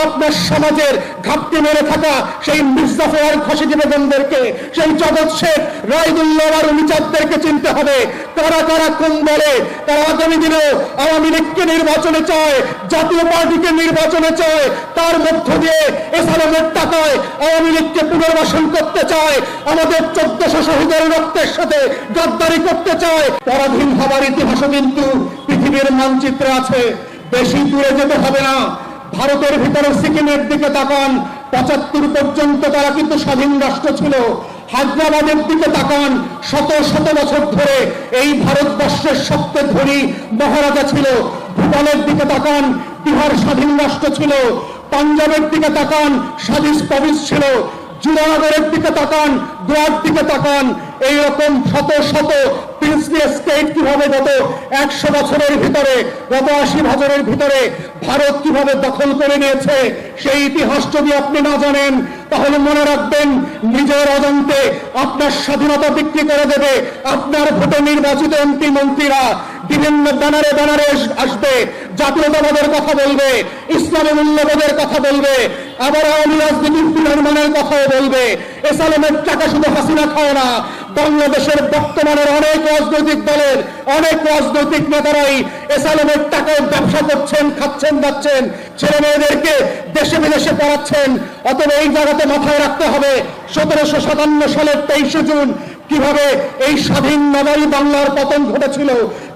আপনার সমাজের ঘাপটি মেরে থাকা সেই মির্জাফর খসিজি বেগমদেরকে, সেই জগৎ শেখ, রায়দুল্লাহ আর উমিচাঁদদেরকে চিনতে হবে। কারা কারা কোন দলে, তারা আগামী দিনে আওয়ামী লীগকে নির্বাচনে চায়, জাতীয় পার্টিকে নির্বাচনে চায়, তার মধ্য দিয়ে এসালামের টাকায় আওয়ামী লীগকে পুনর্বাসন করতে চায়, আমাদের 1400 শহীদের রক্তের সাথে গাদ্দারি করতে চায়। পরাধীন হবার ইতিহাসও কিন্তু পৃথিবীর মানচিত্রে আছে। বেশি দূরে যেতে হবে না, ভারতের ভিতরে সিকিমের দিকে তাকান, 75 পর্যন্ত তারা কিন্তু স্বাধীন রাষ্ট্র ছিল। হায়দ্রাবাদের দিকে তাকান, শত শত বছর ধরে এই ভারতবর্ষের সবচেয়ে ধনী মহারাজা ছিল। ভুটানের দিকে তাকান, বিহার স্বাধীন রাষ্ট্র ছিল। পাঞ্জাবের দিকে তাকান, স্বাধীন প্রভিন্স ছিল। জুনাগড়ের দিকে তাকান, গোয়ার দিকে তাকান। এইরকম শত শত প্রিন্সলি স্টেট কিভাবে গত 100 বছরের ভিতরে, গত 80 বছরের ভিতরে ভারত কিভাবে দখল করে নিয়েছে, সেই ইতিহাস যদি আপনি না জানেন তাহলে মনে রাখবেন, নিজের অজান্তে আপনার স্বাধীনতা বিক্রি করে দেবে। আপনার ভোটে নির্বাচিত এমপি মন্ত্রীরা বিভিন্ন ব্যানারে ব্যানারে আসবে, জাতীয়তাবাদের কথা বলবে, ইসলামী মূল্যবোধের কথা বলবে, আবার আওয়ামী রাজনীতির পুনর্মানের কথাও বলবে। এসালামের টাকা শুধু হাসিনা খায় না, বাংলাদেশের বর্তমানের অনেক রাজনৈতিক দলের অনেক রাজনৈতিক নেতারাই এসালামের টাকায় ব্যবসা করছেন, খাচ্ছেন, যাচ্ছেন, ছেলে মেয়েদেরকে দেশে বিদেশে পড়াচ্ছেন। অতএব এই জায়গাতে মাথায় রাখতে হবে 1757 সালের 23 জুন কিভাবে এই স্বাধীন নবাবী বাংলার পতন ঘটেছিল।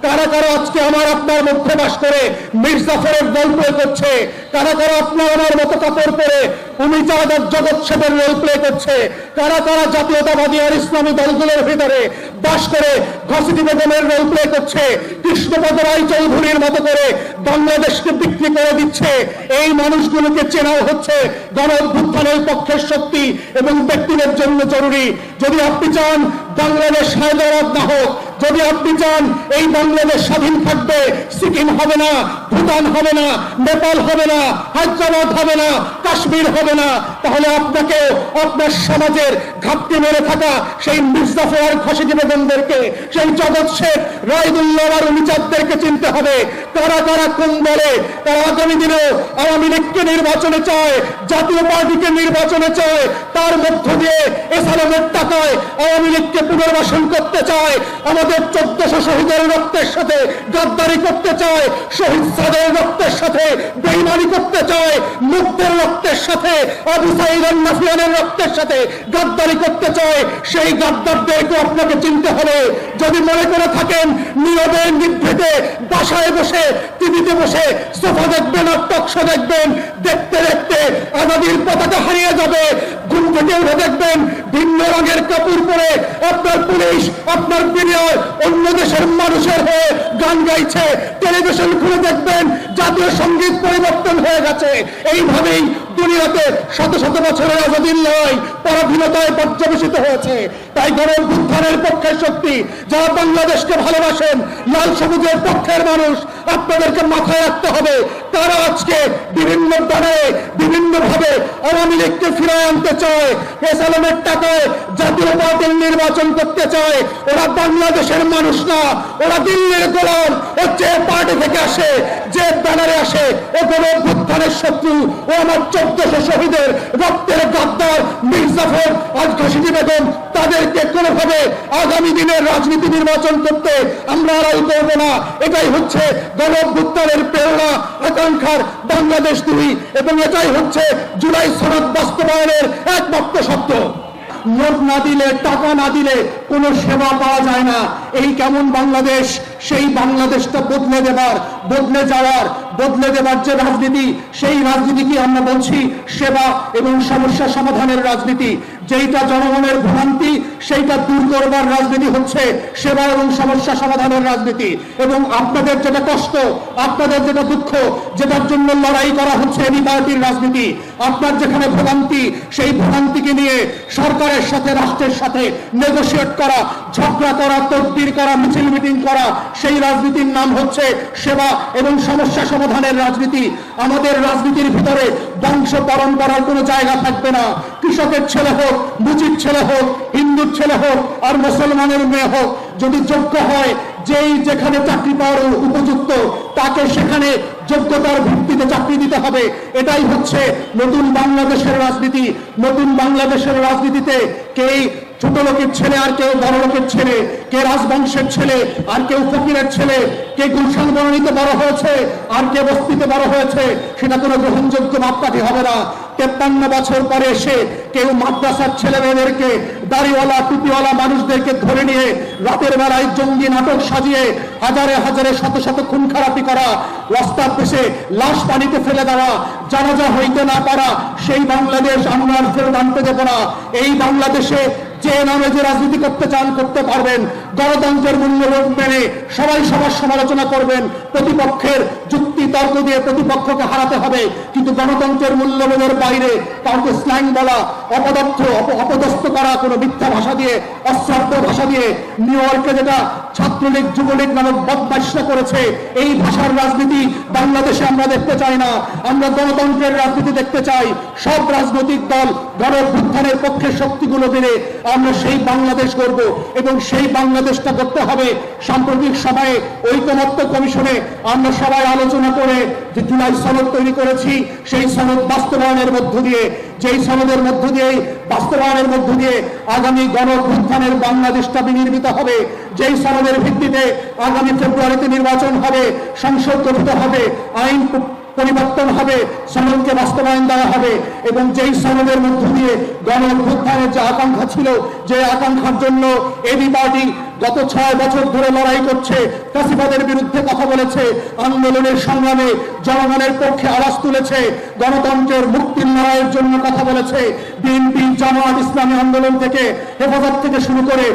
কারা কারা আজকে আমার আপনার মধ্যে বাস করে মির্জাফরের রোল প্লে করছে, কারা কারা আপনার আমার মতো কাপড় পরে উমিচাঁদ আর জগৎ শেখের রোল প্লে করছে, কারা কারা জাতীয়তাবাদী আর ইসলামী দলগুলোর ভিতরে বাস করে খসিজি বেগমের রোল প্লে করছে, কৃষ্ণপদ রায় চৌধুরীর মতো করে বাংলাদেশকে বিক্রি করে দিচ্ছে। এই মানুষগুলোকে চেনাও হচ্ছে গণ অভ্যুত্থানের পক্ষের শক্তি এবং ব্যক্তিদের জন্য জরুরি। যদি আপনি চান বাংলাদেশ হায়দ্রাবাদ না হোক, যদি আপনি চান এই বাংলাদেশ স্বাধীন থাকবে, সিকিম হবে না, ভুটান হবে না, নেপাল হবে না, হায়দ্রাবাদ হবে না, কাশ্মীর হবে না, তাহলে আপনাকে আপনার সমাজের ঘাপটি মেরে থাকা সেই মির্জাফর খসিজি বেগমদেরকে, সেই জগৎ শেখ, রায়দুল্লাহ আর উমিচাঁদদেরকে চিনতে হবে। কারা কারা কোন দলে, তারা আগামী দিনে আওয়ামী লীগকে নির্বাচনে চায়, জাতীয় পার্টিকে নির্বাচনে চায়, তার মধ্য দিয়ে এসালামের টাকায় আওয়ামী লীগকে পুনর্বাসন করতে চায়, আমাদের 1400 শহীদের রক্তের সাথে গাদ্দারি করতে চায়, শহীদ সাদের রক্তের সাথে বেঈমানি করতে চায়, মুক্তের রক্তের সাথে, আবু সাঈদ আল-নাফিয়ানের রক্তের সাথে গাদ্দারি করতে চায়। সেই গাদ্দারদেরকে আপনাকে চিনতে হবে। যদি মনে করে থাকেন নীরবে নিভৃতে বাসায় বসে, টিভিতে বসে সোফা দেখবেন আর টকশো দেখবেন, দেখতে দেখতে আজাদির পতাকা হারিয়ে যাবে। ঘুম থেকে উঠে দেখবেন ভিন্ন রঙের কাপড় পরে আপনার পুলিশ, আপনার বিডিআর অন্য দেশের মানুষের হয়ে গান গাইছে। টেলিভিশন খুলে দেখবেন জাতীয় সঙ্গীত পরিবর্তন হয়ে গেছে। এইভাবেই দুনিয়াতে শত শত বছরের আজাদির লড়াই পরাধীনতায় পর্যবেসিত হয়েছে। তাই গণ অভ্যুত্থানের পক্ষের শক্তি যারা বাংলাদেশকে ভালোবাসেন, লাল সবুজের পক্ষের মানুষ, আপনাদেরকে মাথায় রাখতে হবে তারা আজকে বিভিন্ন ব্যানারে বিভিন্ন ভাবে আওয়ামী লীগকে ফিরিয়ে আনতে চায়, এসালামের টাকায় জাতীয় পার্টির নির্বাচন করতে চায়। ওরা বাংলাদেশের মানুষ না, ওরা দিল্লির গোলাম। ও যে পার্টি থেকে আসে, যে ব্যানারে আসে, ও গণ অভ্যুত্থানের শত্রু। ও আমার 1400 শহীদের রক্তের গাদ্দার মির্জাফর আর খসিজি বেগম। তাদেরকে কোনোভাবে আগামী দিনের রাজনীতি নির্বাচন করতে আমরা আড়াল করব না। এটাই হচ্ছে গণ অভ্যুত্থানের প্রেরণা, আকাঙ্ক্ষার বাংলাদেশ 2, এবং এটাই হচ্ছে জুলাই সনদ বাস্তবায়নের একমাত্র শব্দ। নোট না দিলে, টাকা না দিলে কোনো সেবা পাওয়া যায় না। এই কেমন বাংলাদেশ, সেই বাংলাদেশটা বদলে দেবার যে রাজনীতি, সেই রাজনীতি কি আমরা বলছি সেবা এবং সমস্যা সমাধানের রাজনীতি। যেইটা জনগণের ভ্রান্তি সেইটা দূর করবার রাজনীতি হচ্ছে সেবা এবং সমস্যা সমাধানের রাজনীতি। এবং আপনাদের যেটা কষ্ট, আপনাদের যেটা দুঃখ, যেটার জন্য লড়াই করা হচ্ছে এই পার্টির রাজনীতি, আপনার যেখানে ভোগান্তি, সেই ভোগান্তিকে নিয়ে সরকারের সাথে, রাষ্ট্রের সাথে নেগোশিয়েট করা, ঝগড়া করা, তদবির করা, মিছিল মিটিং করা, সেই রাজনীতির নাম হচ্ছে সেবা এবং সমস্যা সমাধানের রাজনীতি। আমাদের রাজনীতির ভিতরে বংশ পরম্পরার কোনো জায়গা থাকবে না। কৃষকের ছেলে হোক, মুজির ছেলে হোক, হিন্দুর ছেলে হোক আর মুসলমানের মেয়ে হোক, যদি যোগ্য হয়, যেই যেখানে চাকরি পাওয়ার উপযুক্ত, তাকে সেখানে যোগ্যতার ভিত্তিতে চাকরি দিতে হবে। এটাই হচ্ছে নতুন বাংলাদেশের রাজনীতি। নতুন বাংলাদেশের রাজনীতিতে কে ছোট লোকের ছেলে আর কেউ বড় লোকের ছেলে, কে রাজবংশের ছেলে আর কেউ ফকিরের ছেলে, কে গুলশান বনানীতে বড় হয়েছে আর কে বস্তিতে বড় হয়েছে, সেটা কোনো গ্রহণযোগ্য মাপকাঠি হবে না। 53 বছর পরে এসে কেউ মাদ্রাসার ছেলে মেয়েদেরকে, দাড়িওয়ালা টুপিওয়ালা মানুষদেরকে ধরে নিয়ে রাতের বেলায় জঙ্গি নাটক সাজিয়ে হাজারে হাজারে শত শত খুন খারাপি করা, রাস্তার দেশে লাশ পানিতে ফেলে দেওয়া, জানাজা হইতে না পারা, সেই বাংলাদেশ আমরা আর ফেরত আনতে দেব না। এই বাংলাদেশে যে নামে যে রাজনীতি করতে চান করতে পারবেন, গণতন্ত্রের মূল্যবোধ মেনে সবাই সবার সমালোচনা করবেন, প্রতিপক্ষের যুক্তি তর্ক দিয়ে প্রতিপক্ষকে হারাতে হবে, কিন্তু গণতন্ত্রের মূল্যবোধের বাইরে কাউকে স্ল্যাং বলা, অপদস্থ করা, কোনো মিথ্যা ভাষা দিয়ে, অশ্রাব্য ভাষা দিয়ে, নিউ ইয়র্কে যেটা ছাত্রলীগ যুবলীগ নামক বদমাইশরা করেছে, এই ভাষার রাজনীতি বাংলাদেশে আমরা দেখতে চাই না। আমরা গণতন্ত্রের রাজনীতি দেখতে চাই। সব রাজনৈতিক দল গণ অভ্যুত্থানের পক্ষে শক্তিগুলো মিলে আমরা সেই বাংলাদেশ গড়ব, এবং সেই বাংলাদেশটা করতে হবে। সাম্প্রতিক সময়ে ঐকমত্য কমিশনে আমরা সবাই আলোচনা করে যে জুলাই সনদ তৈরি করেছি, সেই সনদ বাস্তবায়নের মধ্য দিয়ে, যেই সনদের মধ্য দিয়ে, বাস্তবায়নের মধ্য দিয়ে আগামী গণ অভ্যুত্থানের বাংলাদেশটা বিনির্মিত হবে। যেই সনদের ভিত্তিতে আগামী ফেব্রুয়ারিতে নির্বাচন হবে, সংসদ গঠিত হবে, আইন পরিবর্তন হবে, সনদকে বাস্তবায়ন দেওয়া হবে, এবং যেই সনদের মধ্য দিয়ে গণ অভ্যুত্থানের যে আকাঙ্ক্ষা ছিল, যে আকাঙ্ক্ষার জন্য এবি পার্টি গত 6 বছর ধরে লড়াই করছে, ফ্যাসিবাদের বিরুদ্ধে কথা বলেছে, আন্দোলনের সংগ্রামে জনগণের পক্ষে আওয়াজ তুলেছে, গণতন্ত্রের মুক্তির লড়াইয়ের জন্য কথা বলেছে, বিএনপি, জামায়াত ইসলামী আন্দোলন থেকে, হেফাজত থেকে শুরু করে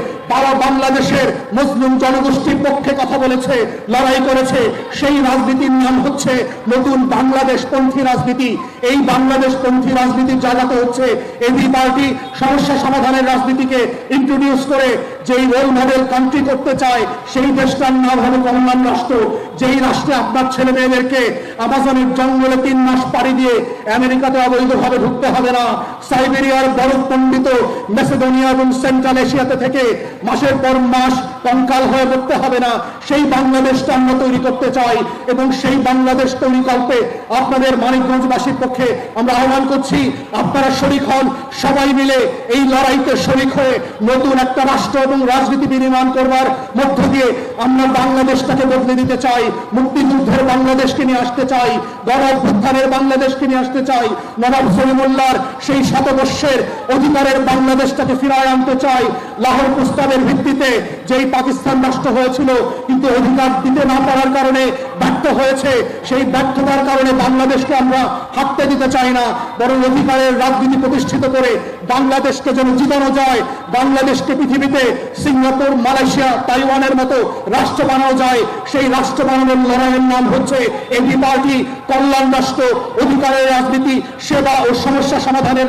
বাংলাদেশের মুসলিম জনগোষ্ঠীর পক্ষে কথা বলেছে, লড়াই করেছে। সেই রাজনীতির নাম হচ্ছে নতুন বাংলাদেশ পন্থী রাজনীতি। এই বাংলাদেশ পন্থী রাজনীতির জায়গাতে হচ্ছে এবি পার্টি সমস্যা সমাধানের রাজনীতিকে ইন্ট্রোডিউস করে যেই রোল মডেল কান্ট্রি করতে চায়, সেই দেশটার নাম হবে কল্যাণ রাষ্ট্র। যেই রাষ্ট্রে আপনার ছেলে মেয়েদেরকে আমাজনের জঙ্গলে 3 মাস পাড়ি দিয়ে আমেরিকাতে অবৈধভাবে ঢুকতে হবে না, সাইবেরিয়ার বরফ পণ্ডিত মেসিডোনিয়া এবং সেন্ট্রাল এশিয়াতে থেকে মাসের পর মাস কঙ্কাল হয়ে পড়তে হবে না, সেই বাংলাদেশটা আমরা তৈরি করতে চাই। এবং সেই বাংলাদেশ তৈরি করতে আপনাদের মানিকগঞ্জবাসীর পক্ষে আমরা আহ্বান করছি, আপনারা শরিক হন, সবাই মিলে এই লড়াইতে শরিক হয়ে নতুন একটা রাষ্ট্র এবং রাজনীতি বিনির্মাণ করবার মধ্য দিয়ে আমরা বাংলাদেশটাকে বদলে দিতে চাই। মুক্তিযুদ্ধের বাংলাদেশকে নিয়ে আসতে চাই, গণ অভ্যুত্থানের বাংলাদেশকে নিয়ে আসতে চাই, নবাব সলিমুল্লাহর সেই শতবর্ষের অধিকারের বাংলাদেশটাকে ফিরায় আনতে চাই। লাহোর প্রস্তাবের ভিত্তিতে যেই পাকিস্তান রাষ্ট্র হয়েছিল, কিন্তু অধিকার দিতে না পারার কারণে ব্যর্থ হয়েছে, সেই ব্যর্থতার কারণে বাংলাদেশকে আমরা হাঁটতে দিতে চাই না, বরং অধিকারের রাজনীতি প্রতিষ্ঠিত করে বাংলাদেশকে যেন জিতানো যায়, বাংলাদেশকে পৃথিবীতে সিঙ্গাপুর, মালয়েশিয়া, তাইওয়ানের মতো রাষ্ট্র বানানো যায়। সেই রাষ্ট্র বানানোর লড়াইয়ের নাম হচ্ছে এবি পার্টি, কল্যাণ রাষ্ট্র, অধিকারের রাজনীতি, সেবা ও সমস্যা সমাধানের